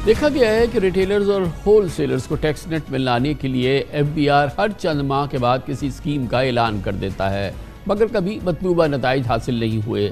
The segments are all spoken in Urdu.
دیکھا گیا ہے کہ ریٹیلرز اور ہول سیلرز کو ٹیکس نیٹ میں لانے کے لیے ایف بی آر ہر چند ماہ کے بعد کسی اسکیم کا اعلان کر دیتا ہے، مگر کبھی مطلوبہ نتائج حاصل نہیں ہوئے۔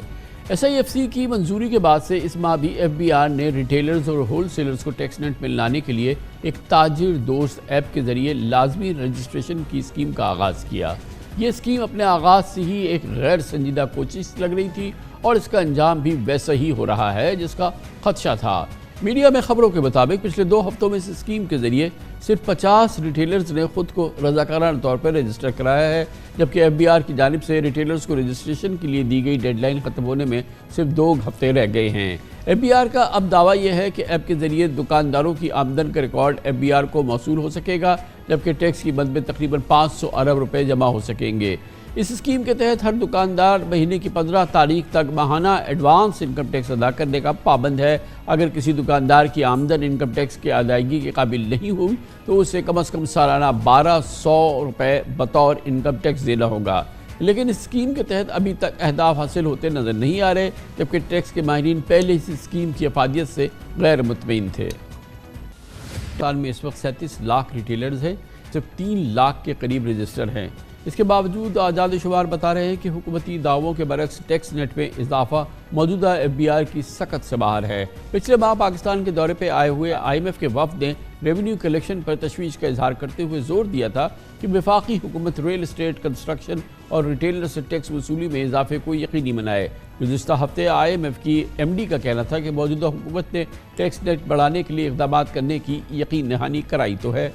ایس آئی ایف سی کی منظوری کے بعد سے اس ماہ بھی ایف بی آر نے ریٹیلرز اور ہول سیلرز کو ٹیکس نیٹ میں لانے کے لیے ایک تاجر دوست ایپ کے ذریعے لازمی رجسٹریشن کی اسکیم کا آغاز کیا۔ یہ اسکیم اپنے آغاز سے ہی ایک غیر سنجیدہ کوشش لگ رہی تھی اور اس کا انجام بھی ویسا ہی ہو رہا ہے جس کا خدشہ تھا۔ میڈیا میں خبروں کے مطابق پچھلے 2 ہفتوں میں اس اسکیم کے ذریعے صرف 50 ریٹیلرز نے خود کو رضاکارانہ طور پر رجسٹر کرایا ہے، جبکہ ایف بی آر کی جانب سے ریٹیلرز کو رجسٹریشن کے لیے دی گئی ڈیڈ لائن ختم ہونے میں صرف 2 ہفتے رہ گئے ہیں۔ ایف بی آر کا اب دعویٰ یہ ہے کہ ایپ کے ذریعے دکانداروں کی آمدن کا ریکارڈ ایف بی آر کو موصول ہو سکے گا، جبکہ ٹیکس کی مد میں تقریباً 500 ارب روپے جمع ہو سکیں گے۔ اس اسکیم کے تحت ہر دکاندار مہینے کی 15 تاریخ تک ماہانہ ایڈوانس انکم ٹیکس ادا کرنے کا پابند ہے۔ اگر کسی دکاندار کی آمدن انکم ٹیکس کی ادائیگی کے قابل نہیں ہوئی تو اسے کم از کم سالانہ 1200 روپے بطور انکم ٹیکس دینا ہوگا۔ لیکن اس اسکیم کے تحت ابھی تک اہداف حاصل ہوتے نظر نہیں آ رہے، جبکہ ٹیکس کے ماہرین پہلے اس اسکیم کی افادیت سے غیر مطمئن تھے۔ پاکستان میں اس وقت 37 لاکھ ریٹیلرز ہیں، صرف 3 لاکھ کے قریب رجسٹر ہیں۔ اس کے باوجود اعداد و شمار بتا رہے ہیں کہ حکومتی دعووں کے برعکس ٹیکس نیٹ میں اضافہ موجودہ ایف بی آر کی سکت سے باہر ہے۔ پچھلے ماہ پاکستان کے دورے پہ آئے ہوئے آئی ایم ایف کے وفد نے ریونیو کلیکشن پر تشویش کا اظہار کرتے ہوئے زور دیا تھا کہ وفاقی حکومت ریل اسٹیٹ، کنسٹرکشن اور ریٹیلر سے ٹیکس وصولی میں اضافے کو یقینی بنائے۔ گزشتہ ہفتے آئی ایم ایف کی ایم ڈی کا کہنا تھا کہ موجودہ حکومت نے ٹیکس نیٹ بڑھانے کے لیے اقدامات کرنے کی یقین دہانی کرائی تو ہے۔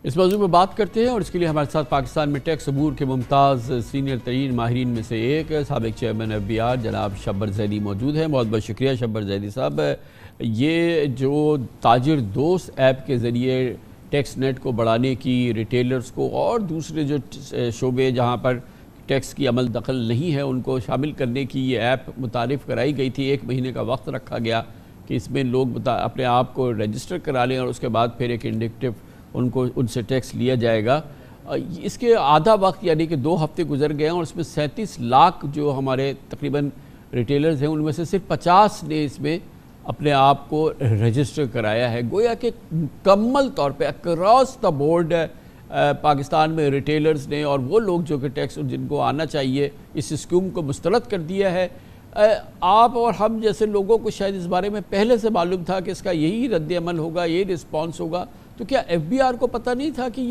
اس موضوع میں بات کرتے ہیں اور اس کے لیے ہمارے ساتھ پاکستان میں ٹیکس عبور کے ممتاز سینئر ترین ماہرین میں سے ایک سابق چیئرمین ایف بی آر جناب شبر زیدی موجود ہیں۔ بہت بہت شکریہ شبر زیدی صاحب۔ یہ جو تاجر دوست ایپ کے ذریعے ٹیکس نیٹ کو بڑھانے کی ریٹیلرز کو اور دوسرے جو شعبے جہاں پر ٹیکس کی عمل دخل نہیں ہے ان کو شامل کرنے کی یہ ایپ متعارف کرائی گئی تھی، 1 مہینے کا وقت رکھا گیا کہ اس میں لوگ اپنے آپ کو رجسٹر کرا لیں اور اس کے بعد پھر ایک انڈکٹیو ان سے ٹیکس لیا جائے گا۔ اس کے آدھا وقت یعنی کہ 2 ہفتے گزر گئے ہیں اور اس میں 37 لاکھ جو ہمارے تقریباً ریٹیلرز ہیں ان میں سے صرف 50 نے اس میں اپنے آپ کو رجسٹر کرایا ہے۔ گویا کہ مکمل طور پہ اکراس دا بورڈ پاکستان میں ریٹیلرز نے اور وہ لوگ جو کہ ٹیکس جن کو آنا چاہیے اس اسکیم کو مسترد کر دیا ہے۔ آپ اور ہم جیسے لوگوں کو شاید اس بارے میں پہلے سے معلوم تھا کہ اس کا یہی رد عمل ہوگا، یہی رسپانس ہوگا، تو کیا ایف بی آر کو پتہ نہیں تھا کہ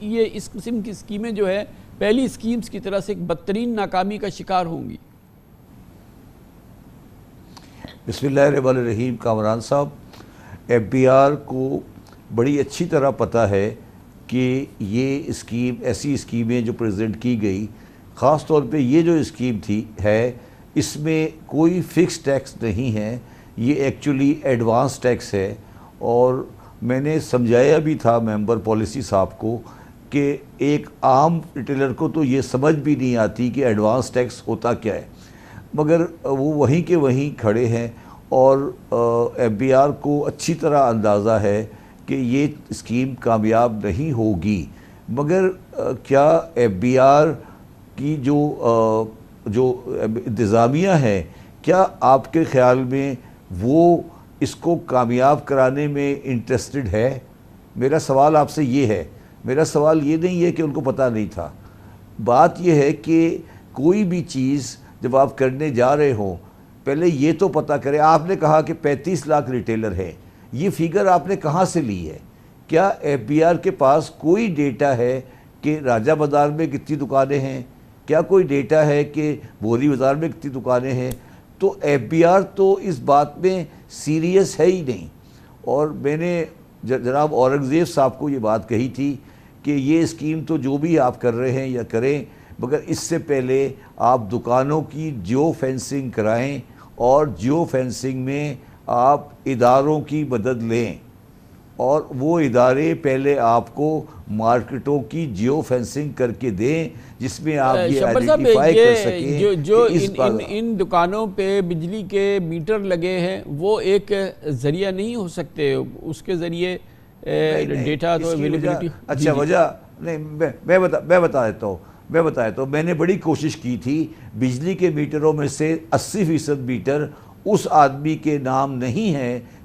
یہ اس قسم کی اسکیمیں جو ہے پہلی اسکیمز کی طرح سے ایک بدترین ناکامی کا شکار ہوں گی؟ بسم اللہ الرحمن الرحیم۔ کامران صاحب، ایف بی آر کو بڑی اچھی طرح پتہ ہے کہ یہ اسکیم ایسی اسکیمیں جو پریزنٹ کی گئی، خاص طور پہ یہ جو اسکیم ہے اس میں کوئی فکس ٹیکس نہیں ہے، یہ ایکچولی ایڈوانس ٹیکس ہے۔ اور میں نے سمجھایا بھی تھا ممبر پالیسی صاحب کو کہ ایک عام ریٹیلر کو تو یہ سمجھ بھی نہیں آتی کہ ایڈوانس ٹیکس ہوتا کیا ہے، مگر وہ وہیں کے وہیں کھڑے ہیں اور ایف بی آر کو اچھی طرح اندازہ ہے کہ یہ اسکیم کامیاب نہیں ہوگی۔ مگر کیا ایف بی آر کی جو انتظامیہ ہے، کیا آپ کے خیال میں وہ اس کو کامیاب کرانے میں انٹرسٹڈ ہے؟ میرا سوال آپ سے یہ ہے۔ میرا سوال یہ نہیں ہے کہ ان کو پتہ نہیں تھا، بات یہ ہے کہ کوئی بھی چیز جب آپ کرنے جا رہے ہوں پہلے یہ تو پتہ کریں۔ آپ نے کہا کہ 35 لاکھ ریٹیلر ہیں، یہ فگر آپ نے کہاں سے لی ہے؟ کیا ایف بی آر کے پاس کوئی ڈیٹا ہے کہ راجہ بازار میں کتنی دکانیں ہیں؟ کیا کوئی ڈیٹا ہے کہ بوری بازار میں کتنی دکانیں ہیں؟ تو ایف بی آر تو اس بات میں سیریس ہے ہی نہیں۔ اور میں نے جناب اورنگزیب صاحب کو یہ بات کہی تھی کہ یہ اسکیم تو جو بھی آپ کر رہے ہیں یا کریں، مگر اس سے پہلے آپ دکانوں کی جیو فینسنگ کرائیں اور جیو فینسنگ میں آپ اداروں کی مدد لیں، اور وہ ادارے پہلے آپ کو مارکیٹوں کی جیو فینسنگ کر کے دیں جس میں آپ یہ آئیڈینٹیفائی کر سکیں جو ان دکانوں پہ بجلی کے میٹر لگے ہیں وہ ایک ذریعہ نہیں ہو سکتے؟ اس کے ذریعے ڈیٹا تو اویلیبلٹی۔ اچھا، وجہ نہیں، میں بتا دیتا ہوں۔ میں نے بڑی کوشش کی تھی، بجلی کے میٹروں میں سے 80% میٹر اس آدمی کے نام نہیں ہیں